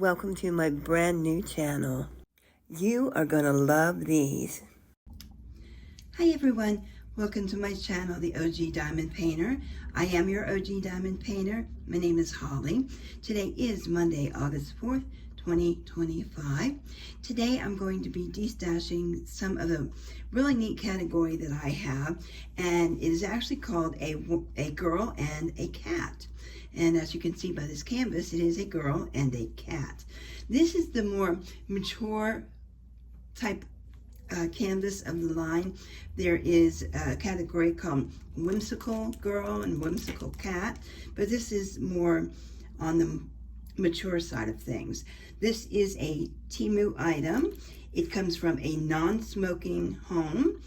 welcome to my brand new channel. You are gonna love these. Hi everyone, welcome to my channel, the OG Diamond Painter. I am your OG Diamond Painter. My name is Holly. Today is Monday, August 4th, 2025. Today I'm going to be destashing some of the really neat category that I have, and it is actually called a girl and a cat. And as you can see by this canvas, it is a girl and a cat. This is the more mature type canvas of the line. There is a category called whimsical girl and whimsical cat, but this is more on the mature side of things. This is a Temu item. It comes from a non-smoking home.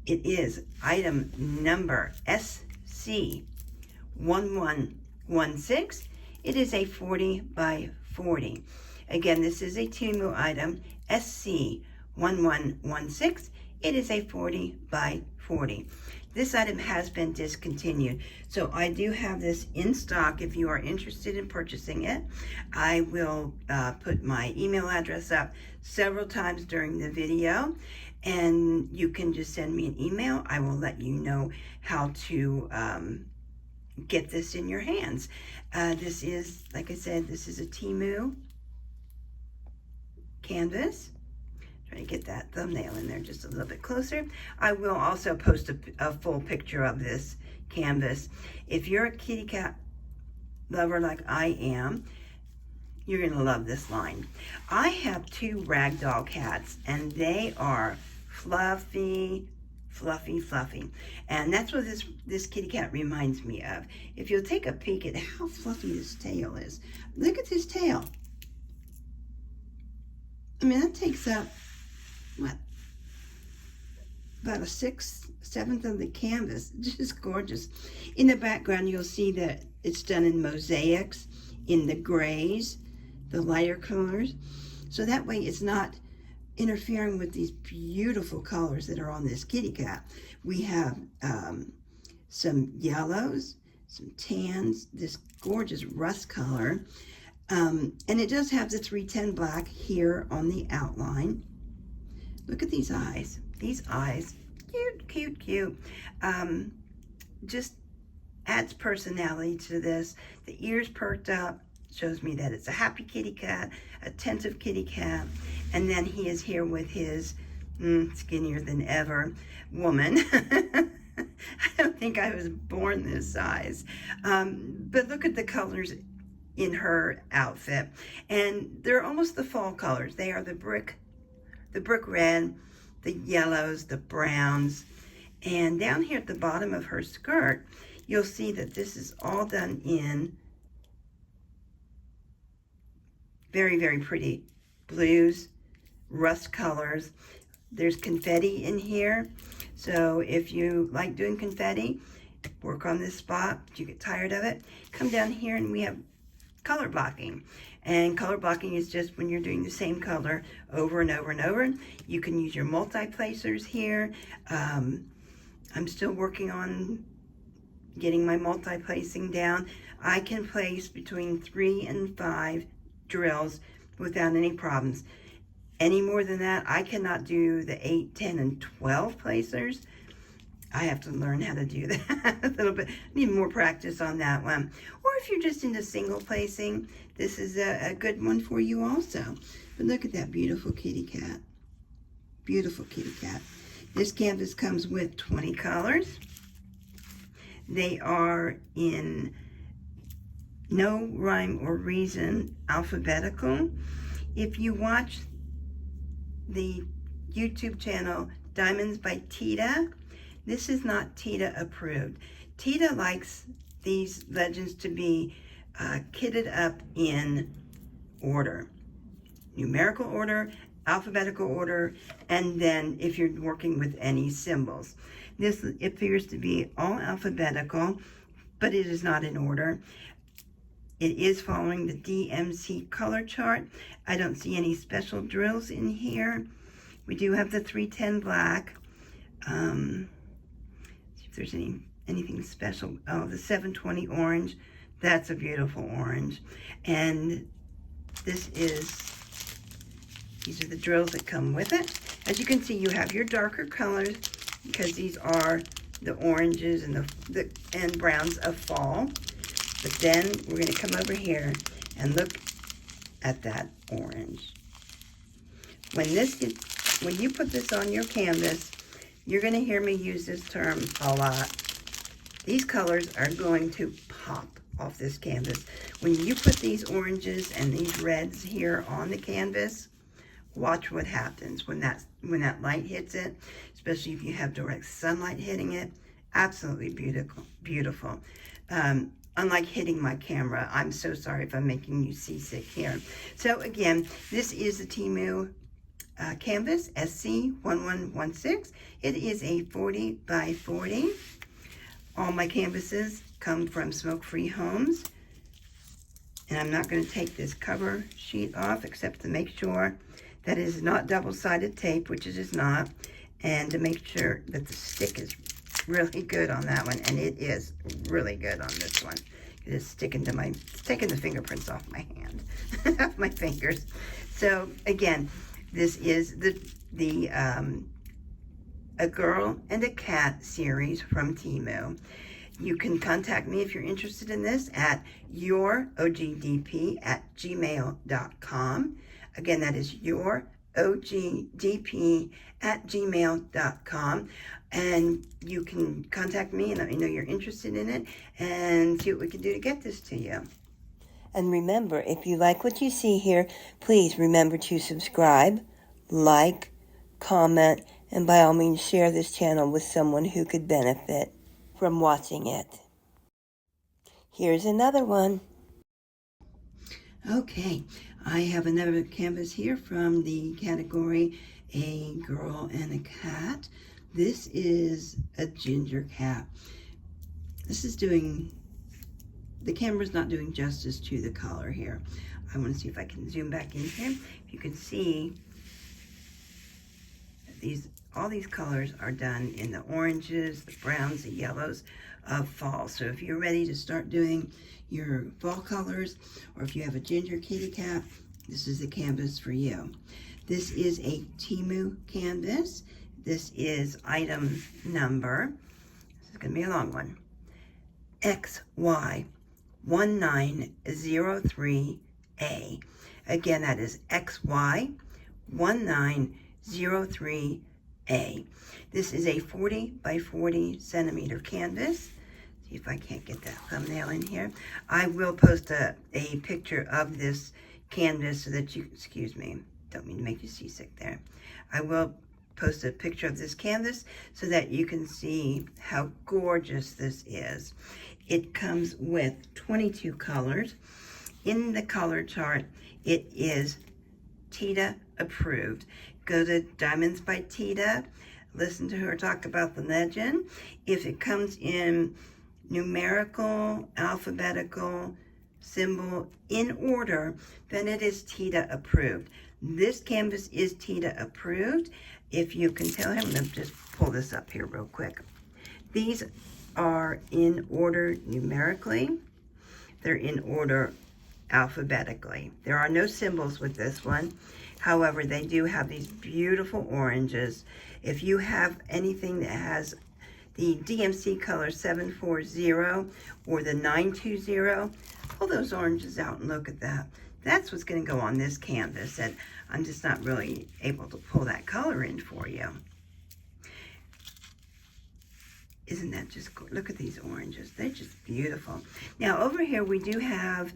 It is item number SC1116. It is a 40 by 40. Again, this is a Temu item, SC1116. It is a 40 by 40. This item has been discontinued, so I do have this in stock if you are interested in purchasing it. I will put my email address up several times during the video, and you can just send me an email. I will let you know how to get this in your hands. This is, like I said, this is a Temu canvas. Try to get that thumbnail in there just a little bit closer. I will also post a full picture of this canvas. If you're a kitty cat lover like I am, you're gonna love this line. I have two ragdoll cats, and they are fluffy, fluffy. And that's what this kitty cat reminds me of. If you'll take a peek at how fluffy this tail is. Look at this tail. I mean, that takes up, what, about a 1/7 of the canvas. Just gorgeous. In the background, you'll see that it's done in mosaics, in the grays, the lighter colors. So that way it's not interfering with these beautiful colors that are on this kitty cat. We have some yellows, some tans, this gorgeous rust color. And it does have the 310 black here on the outline. Look at these eyes. These eyes, cute. Just adds personality to this. The ears perked up, shows me that it's a happy kitty cat, attentive kitty cat. And then he is here with his skinnier than ever woman. I don't think I was born this size. But look at the colors in her outfit, and they're almost the fall colors. They are the brick red, the yellows, the browns, and down here at the bottom of her skirt, you'll see that this is all done in very pretty blues, rust colors. There's confetti in here, so if you like doing confetti, work on this spot. If you get tired of it, come down here, and we have color blocking. And color blocking is just when you're doing the same color over and over. You can use your multi-placers here. I'm still working on getting my multi-placing down. I can place between 3 and 5 drills without any problems. Any more than that, I cannot do the 8, 10, and 12 placers. I have to learn how to do that a little bit. Need more practice on that one. Or if you're just into single placing, this is a good one for you also. But look at that beautiful kitty cat. Beautiful kitty cat. This canvas comes with 20 colors. They are in no rhyme or reason alphabetical. If you watch the YouTube channel Diamonds by Tita, this is not Tita approved. Tita likes these legends to be kitted up in order. Numerical order, alphabetical order, and then if you're working with any symbols. This appears to be all alphabetical, but it is not in order. It is following the DMC color chart. I don't see any special drills in here. We do have the 310 black. See if there's anything special. Oh, the 720 orange, That's a beautiful orange. And these are the drills that come with it. As you can see, you have your darker colors because these are the oranges and the browns of fall. But then we're going to come over here and look at that orange. When you put this on your canvas, you're going to hear me use this term a lot. These colors are going to pop off this canvas. When you put these oranges and these reds here on the canvas, watch what happens when that light hits it, especially if you have direct sunlight hitting it. Absolutely beautiful. Unlike hitting my camera. I'm so sorry if I'm making you seasick here. So again, this is the Temu canvas SC1116. It is a 40 by 40. All my canvases come from Smoke-Free Homes. And I'm not going to take this cover sheet off except to make sure that it is not double-sided tape, which it is not, and to make sure that the stick is really good on that one, and it is really good on this one. It is taking the fingerprints off my hand, off my fingers. So again, this is the A Girl and a Cat series from Temu. You can contact me if you're interested in this at yourogdp@gmail.com. Again, that is yourogdp@gmail.com. And you can contact me and let me know you're interested in it and see what we can do to get this to you. And remember, if you like what you see here, please remember to subscribe, like, comment, and by all means share this channel with someone who could benefit from watching it. Here's another one. Okay, I have another canvas here from the category A Girl and a Cat. This is a ginger cat. The camera's not doing justice to the color here. I want to see if I can zoom back in here. If you can see, all these colors are done in the oranges, the browns, the yellows of fall. So if you're ready to start doing your fall colors, or if you have a ginger kitty cat, this is the canvas for you. This is a Temu canvas. This is item number, this is going to be a long one, XY1903A. Again, that is XY1903A. This is a 40 by 40 centimeter canvas. See if I can't get that thumbnail in here. I will post a picture of this canvas so that you, excuse me, don't mean to make you seasick there. I will post a picture of this canvas so that you can see how gorgeous this is. It comes with 22 colors. In the color chart, it is Tita approved. Go to Diamonds by Tita, listen to her talk about the legend. If it comes in numerical, alphabetical, symbol, in order, then it is Tita approved. This canvas is Tita approved. If you can tell him, let me just pull this up here real quick. These are in order numerically. They're in order alphabetically. There are no symbols with this one. However, they do have these beautiful oranges. If you have anything that has the DMC color 740 or the 920, pull those oranges out and look at that. That's what's going to go on this canvas, and I'm just not really able to pull that color in for you. Isn't that just cool? Look at these oranges. They're just beautiful. Now, over here, we do have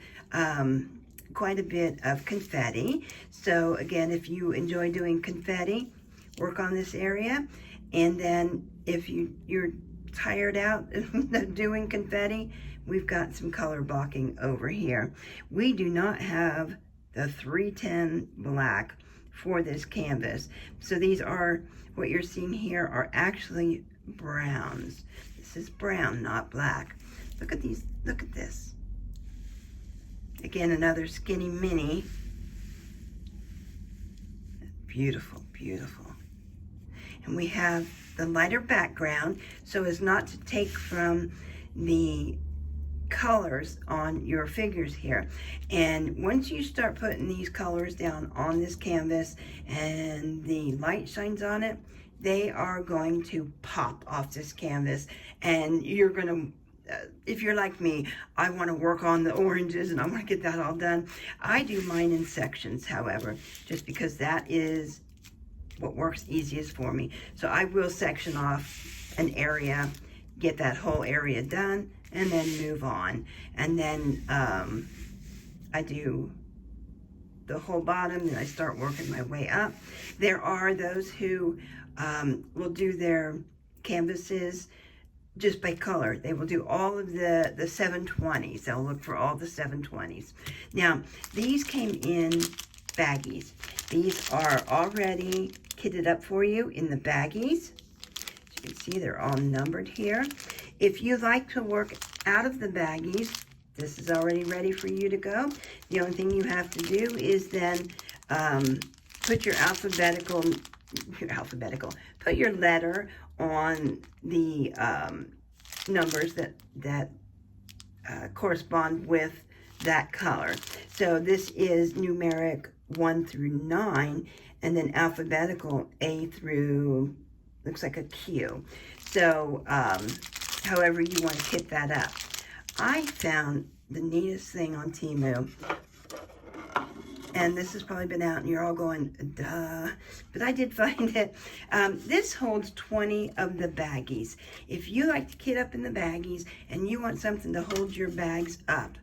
quite a bit of confetti. So, again, if you enjoy doing confetti, work on this area. And then if you're tired out of doing confetti, we've got some color blocking over here. We do not have the 310 black for this canvas. So these are, what you're seeing here are actually browns. This is brown, not black. Look at these, look at this. Again, another skinny mini. Beautiful, beautiful. And we have the lighter background so as not to take from the colors on your figures here. And once you start putting these colors down on this canvas and the light shines on it, they are going to pop off this canvas, and you're going to if you're like me, I want to work on the oranges and I want to get that all done. I do mine in sections, however, just because that is what works easiest for me. So I will section off an area, get that whole area done, and then move on. And then I do the whole bottom, and I start working my way up. There are those who will do their canvases just by color. They will do all of the 720s. They'll look for all the 720s. Now, these came in baggies. These are already kitted up for you in the baggies. As you can see, they're all numbered here. If you like to work out of the baggies, this is already ready for you to go. The only thing you have to do is then put your put your letter on the numbers that correspond with that color. So this is numeric 1 through 9, and then alphabetical A through, looks like a Q. So however you want to kit that up. I found the neatest thing on Temu, and this has probably been out and you're all going, duh, but I did find it. This holds 20 of the baggies. If you like to kit up in the baggies and you want something to hold your bags up,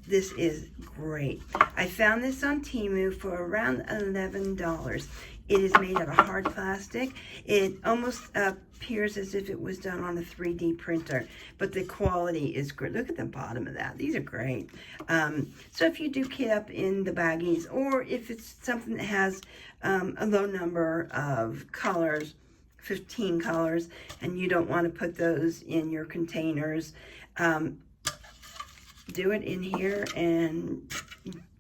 this is great. I found this on Temu for around $11. It is made out of hard plastic. It almost appears as if it was done on a 3D printer, but the quality is great. Look at the bottom of that. These are great. So if you do kit up in the baggies, or if it's something that has a low number of colors, 15 colors, and you don't want to put those in your containers, do it in here and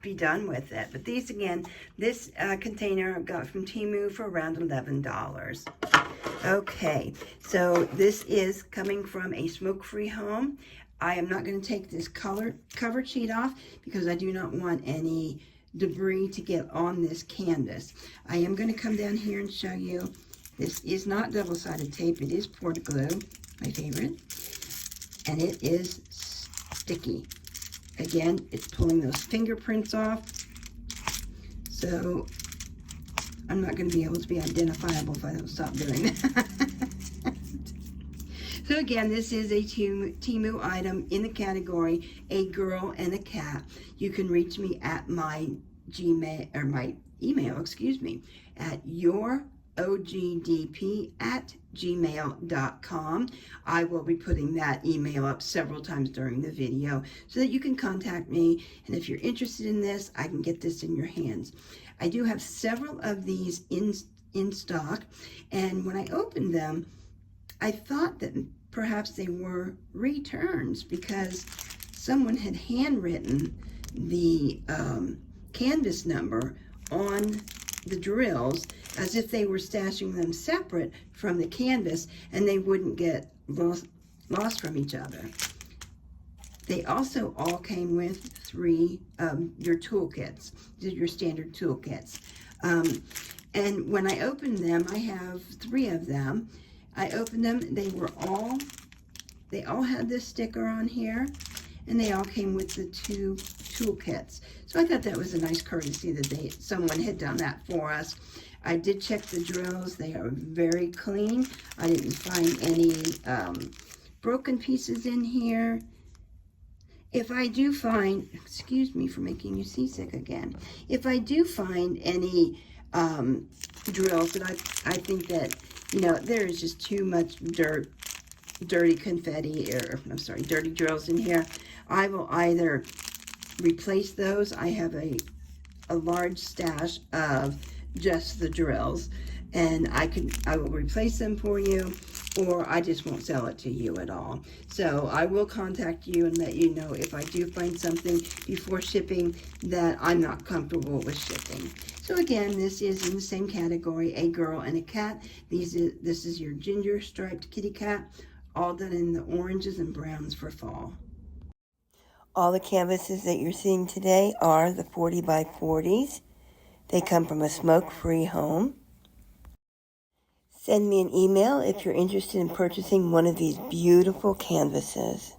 be done with it. But these, again, this container I got from Temu for around $11. Okay, so this is coming from a smoke-free home. I am not going to take this cover sheet off because I do not want any debris to get on this canvas. I am going to come down here and show you. This is not double-sided tape. It is Porta Glue, my favorite, and it is sticky. Again, it's pulling those fingerprints off, so I'm not going to be able to be identifiable if I don't stop doing that. So again, this is a Temu item in the category A Girl and a Cat. You can reach me at my Gmail, or my email, excuse me, at yourogdp@gmail.com. I will be putting that email up several times during the video so that you can contact me, and if you're interested in this, I can get this in your hands. I do have several of these in stock, and when I opened them, I thought that perhaps they were returns because someone had handwritten the canvas number on the drills as if they were stashing them separate from the canvas and they wouldn't get lost from each other. They also all came with 3 your toolkits, your standard toolkits. And when I opened them, I have 3 of them. I opened them, they all had this sticker on here, and they all came with the 2 toolkits. So I thought that was a nice courtesy that someone had done that for us. I did check the drills. They are very clean. I didn't find any broken pieces in here. If I do find, excuse me for making you seasick again, if I do find any drills that I think that, you know, there is just too much dirty confetti, or I'm sorry, dirty drills in here, I will either replace those. I have a large stash of just the drills, and I will replace them for you, or I just won't sell it to you at all. So I will contact you and let you know if I do find something before shipping that I'm not comfortable with shipping. So again, this is in the same category, A Girl and a Cat. This is your ginger striped kitty cat, all done in the oranges and browns for fall. All the canvases that you're seeing today are the 40 by 40s. They come from a smoke-free home. Send me an email if you're interested in purchasing one of these beautiful canvases.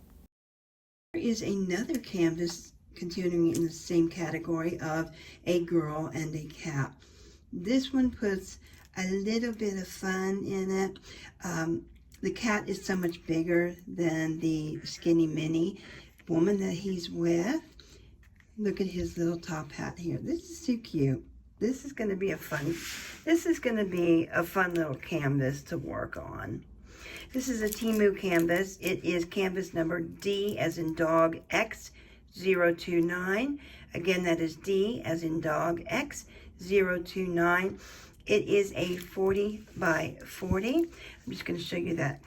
There is another canvas continuing in the same category of a girl and a cat. This one puts a little bit of fun in it. The cat is so much bigger than the skinny mini woman that he's with. Look at his little top hat here. This is so cute. This is going to be a fun little canvas to work on. This is a Temu canvas. It is canvas number D as in dog X029. Again, that is D as in dog X029. It is a 40 by 40. I'm just going to show you that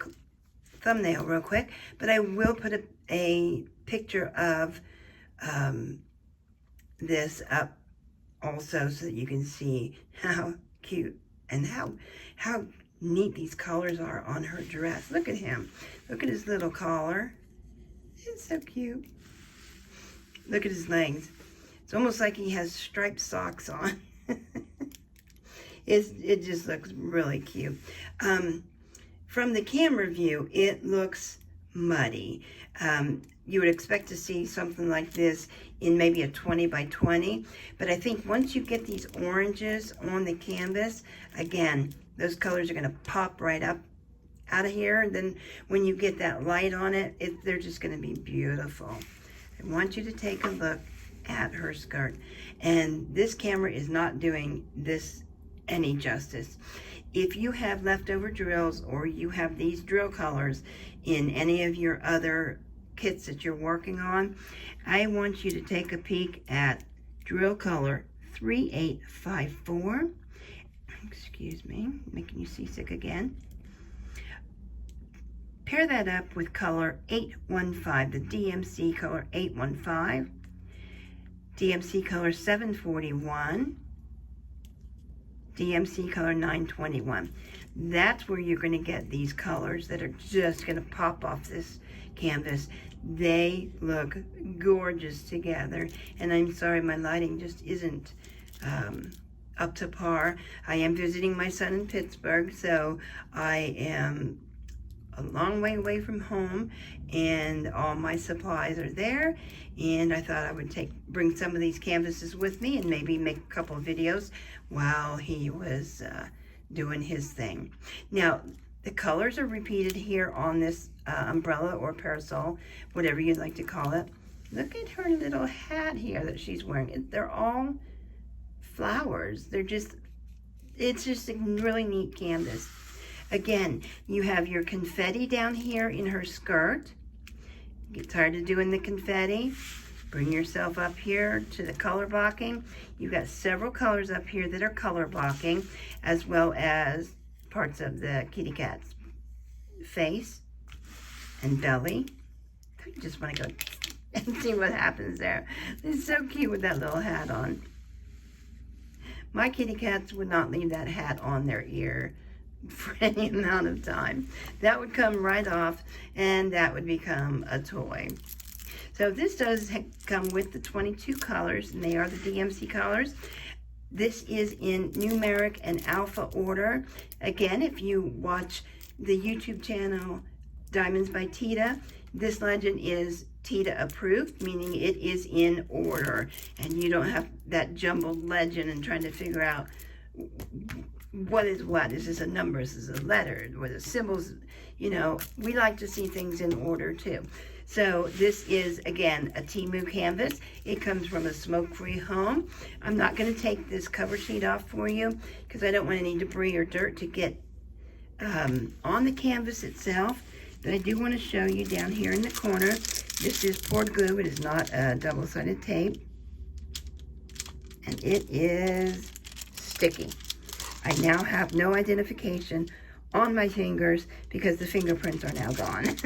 thumbnail real quick, but I will put a picture of this up also so that you can see how cute and how neat these colors are on her dress. Look at him. Look at his little collar. It's so cute. Look at his legs. It's almost like he has striped socks on. It just looks really cute. From the camera view, it looks muddy. You would expect to see something like this in maybe a 20 by 20, but I think once you get these oranges on the canvas, again, those colors are going to pop right up out of here. And then when you get that light on it, they're just going to be beautiful. I want you to take a look at her skirt. And this camera is not doing this any justice. If you have leftover drills or you have these drill colors in any of your other kits that you're working on, I want you to take a peek at drill color 3854. Excuse me, making you seasick again. Pair that up with color 815, the DMC color 815, DMC color 741, DMC color 921. That's where you're going to get these colors that are just going to pop off this canvas. They look gorgeous together, and I'm sorry my lighting just isn't up to par. I am visiting my son in Pittsburgh, so I am a long way away from home, and all my supplies are there, and I thought I would bring some of these canvases with me and maybe make a couple of videos while he was doing his thing. Now, the colors are repeated here on this umbrella or parasol, whatever you'd like to call it. Look at her little hat here that she's wearing. They're all flowers. It's just a really neat canvas. Again, you have your confetti down here in her skirt. Get tired of doing the confetti? Bring yourself up here to the color blocking. You've got several colors up here that are color blocking, as well as parts of the kitty cat's face and belly. I just want to go and see what happens there. It's so cute with that little hat on. My kitty cats would not leave that hat on their ear for any amount of time. That would come right off, and that would become a toy. So this does come with the 22 colors, and they are the DMC colors. This is in numeric and alpha order. Again, if you watch the YouTube channel Diamonds by Tita, this legend is Tita approved, meaning it is in order, and you don't have that jumbled legend and trying to figure out what is what. Is this a number? Is this a letter? Or the symbols? You know, we like to see things in order too. So this is, again, a Temu canvas. It comes from a smoke-free home. I'm not going to take this cover sheet off for you because I don't want any debris or dirt to get on the canvas itself. But I do want to show you down here in the corner. This is poured glue. It is not a double-sided tape. And it is sticky. I now have no identification on my fingers because the fingerprints are now gone.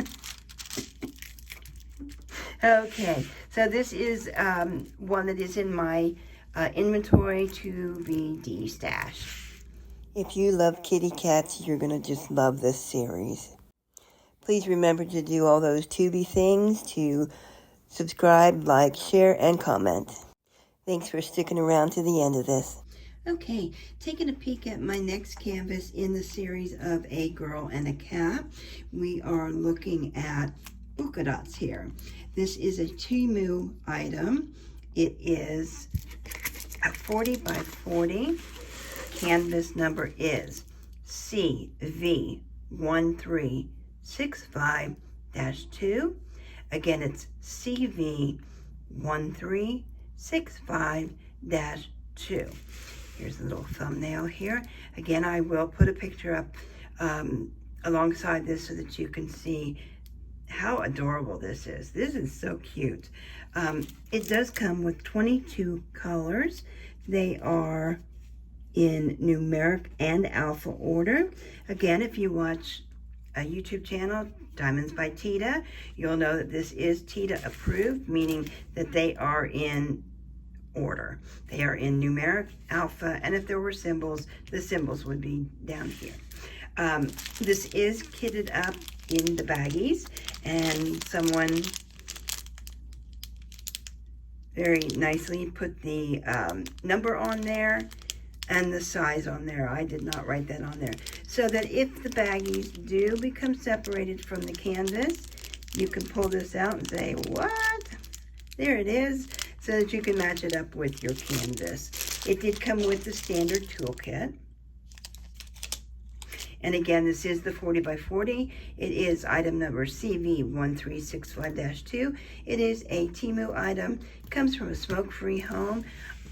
Okay, so this is one that is in my inventory to be de-stashed. If you love kitty cats, you're going to just love this series. Please remember to do all those Tubi things to subscribe, like, share, and comment. Thanks for sticking around to the end of this. Okay, taking a peek at my next canvas in the series of A Girl and a Cat. We are looking at polka dots here. This is a Temu item. It is a 40 by 40. Canvas number is CV1365-2. Again, it's CV1365-2. Here's a little thumbnail here. Again, I will put a picture up alongside this so that you can see how adorable this is. This is so cute. It does come with 22 colors. They are in numeric and alpha order. Again, if you watch a YouTube channel, Diamonds by Tita, you'll know that this is Tita approved, meaning that they are in order. They are in numeric, alpha, and if there were symbols, the symbols would be down here. This is kitted up in the baggies, and someone very nicely put the number on there and the size on there. I did not write that on there. So that if the baggies do become separated from the canvas, you can pull this out and say, what? There it is, so that you can match it up with your canvas. It did come with the standard toolkit. And again, this is the 40 by 40. It is item number CV1365-2. It is a Temu item. It comes from a smoke-free home.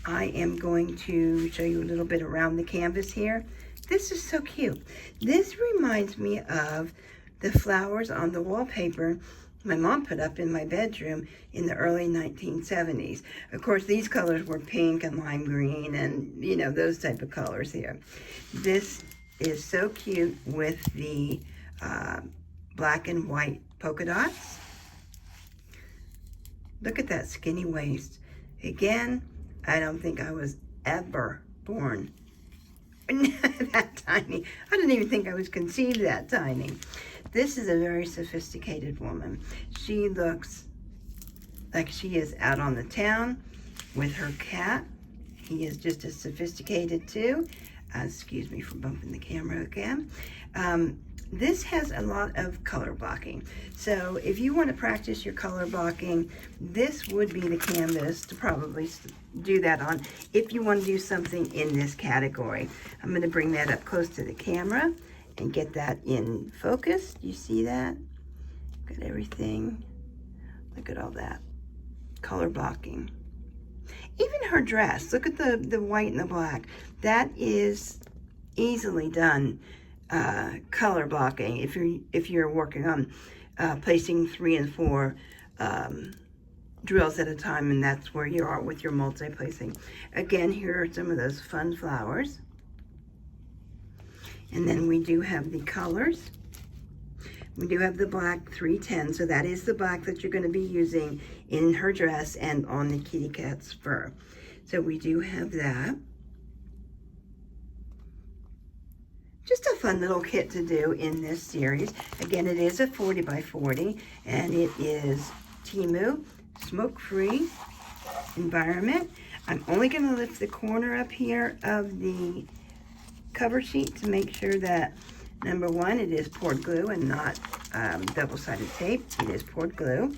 I am going to show you a little bit around the canvas here. This is so cute. This reminds me of the flowers on the wallpaper my mom put up in my bedroom in the early 1970s. Of course, these colors were pink and lime green and, you know, those type of colors here. This is so cute with the black and white polka dots. Look at that skinny waist. Again, I don't think I was ever born that tiny. I didn't even think I was conceived that tiny. This is a very sophisticated woman. She looks like she is out on the town with her cat. He is just as sophisticated too. Excuse me for bumping the camera again. This has a lot of color blocking. So if you want to practice your color blocking, this would be the canvas to probably do that on if you want to do something in this category. I'm going to bring that up close to the camera and get that in focus. You see that? Got everything. Look at all that color blocking. Even her dress, look at the white and the black. That is easily done color blocking if you're working on placing 3 and 4 drills at a time, and that's where you are with your multi-placing. Again, here are some of those fun flowers. And then we do have the colors. We do have the black 310, so that is the black that you're going to be using in her dress and on the kitty cat's fur. So we do have that. Just a fun little kit to do in this series. Again, it is a 40 by 40, and it is Temu, smoke-free environment. I'm only going to lift the corner up here of the cover sheet to make sure that, number one, it is poured glue and not double-sided tape. It is poured glue.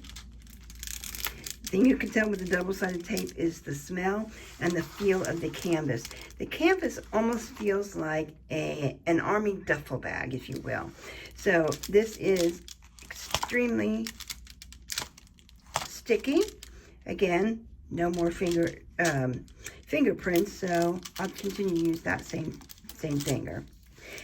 The thing you can tell with the double-sided tape is the smell and the feel of the canvas. The canvas almost feels like an army duffel bag, if you will. So this is extremely sticky. Again, no more fingerprints, so I'll continue to use that same finger.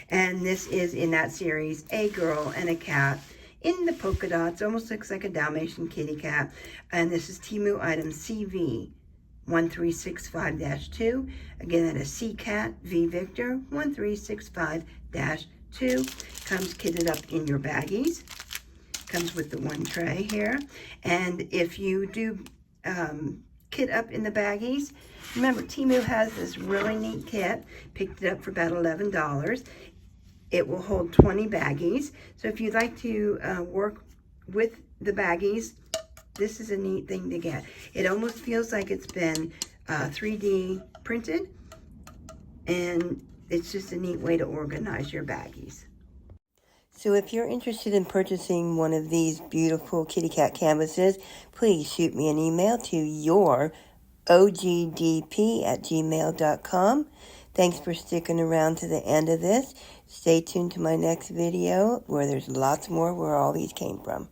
And this is in that series, A Girl and a Cat in the polka dots. Almost looks like a Dalmatian kitty cat. And this is Temu item CV1365-2. Again, that is C Cat V Victor 1365-2. Comes kitted up in your baggies. Comes with the one tray here. And if you do kit up in the baggies, remember Temu has this really neat kit. Picked it up for about $11. It will hold 20 baggies. So if you'd like to work with the baggies This is a neat thing to get. It almost feels like it's been 3D printed, and it's just a neat way to organize your baggies. So if you're interested in purchasing one of these beautiful kitty cat canvases, please shoot me an email to yourogdp@gmail.com. Thanks for sticking around to the end of this. Stay tuned to my next video where there's lots more where all these came from.